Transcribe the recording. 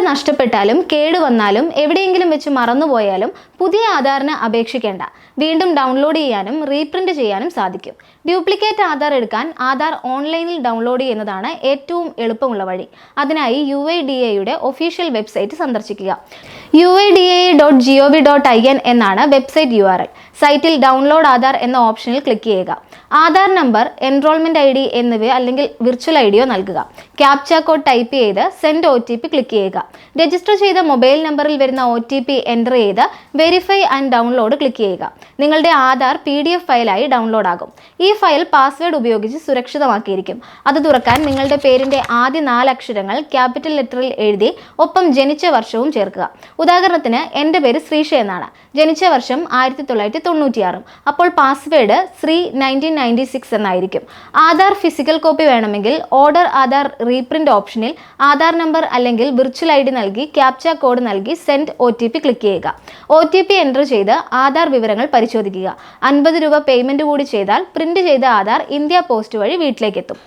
നഷ്ടപ്പെട്ടാലും കേടുവന്നാലും എവിടെയെങ്കിലും വെച്ച് മറന്നുപോയാലും പുതിയ ആധാറിന് അപേക്ഷിക്കേണ്ട. വീണ്ടും ഡൗൺലോഡ് ചെയ്യാനും റീപ്രിന്റ് ചെയ്യാനും സാധിക്കും. ഡ്യൂപ്ലിക്കേറ്റ് ആധാർ എടുക്കാൻ ആധാർ ഓൺലൈനിൽ ഡൗൺലോഡ് ചെയ്യുന്നതാണ് ഏറ്റവും എളുപ്പമുള്ള വഴി. അതിനായി UIDAIയുടെ ഒഫീഷ്യൽ വെബ്സൈറ്റ് സന്ദർശിക്കുക. uida.gov.in എന്നാണ് വെബ്സൈറ്റ് URL. സൈറ്റിൽ ഡൗൺലോഡ് ആധാർ എന്ന ഓപ്ഷനിൽ ക്ലിക്ക് ചെയ്യുക. ആധാർ നമ്പർ, എൻറോൾമെന്റ് ID എന്നിവയോ അല്ലെങ്കിൽ വിർച്വൽ IDയോ നൽകുക. ക്യാപ്ച കോഡ് ടൈപ്പ് ചെയ്ത് സെൻഡ് OTP ക്ലിക്ക് ചെയ്യുക. രജിസ്റ്റർ ചെയ്ത മൊബൈൽ നമ്പറിൽ വരുന്ന OTP എൻ്റർ ചെയ്ത് വെരിഫൈ ആൻഡ് ഡൗൺലോഡ് ക്ലിക്ക് ചെയ്യുക. നിങ്ങളുടെ ആധാർ PDF ഫയലായി ഡൗൺലോഡ് ആകും. ഈ ഫയൽ പാസ്വേഡ് ഉപയോഗിച്ച് സുരക്ഷിതമാക്കിയിരിക്കും. അത് തുറക്കാൻ നിങ്ങളുടെ പേരിന്റെ ആദ്യ 4 അക്ഷരങ്ങൾ ക്യാപിറ്റൽ ലെറ്ററിൽ എഴുതി ഒപ്പം ജനിച്ച വർഷവും ചേർക്കുക. ഉദാഹരണത്തിന് എൻ്റെ പേര് ശ്രീഷ എന്നാണ്. ജനിച്ച വർഷം 1996. അപ്പോൾ പാസ്വേഡ് ശ്രീ 1996 എന്നായിരിക്കും. ആധാർ ഫിസിക്കൽ കോപ്പി വേണമെങ്കിൽ ഓർഡർ ആധാർ റീപ്രിന്റ് ഓപ്ഷനിൽ ആധാർ നമ്പർ അല്ലെങ്കിൽ വിർച്വൽ ID നൽകി ക്യാപ്ച കോഡ് നൽകി സെൻഡ് OTP ക്ലിക്ക് ചെയ്യുക. OTP എൻ്റർ ചെയ്ത് ആധാർ വിവരങ്ങൾ പരിശോധിക്കുക. 50 രൂപ പേയ്മെന്റ് കൂടി ചെയ്താൽ പ്രിന്റ് ചെയ്ത ആധാർ ഇന്ത്യ പോസ്റ്റ് വഴി വീട്ടിലേക്ക് എത്തും.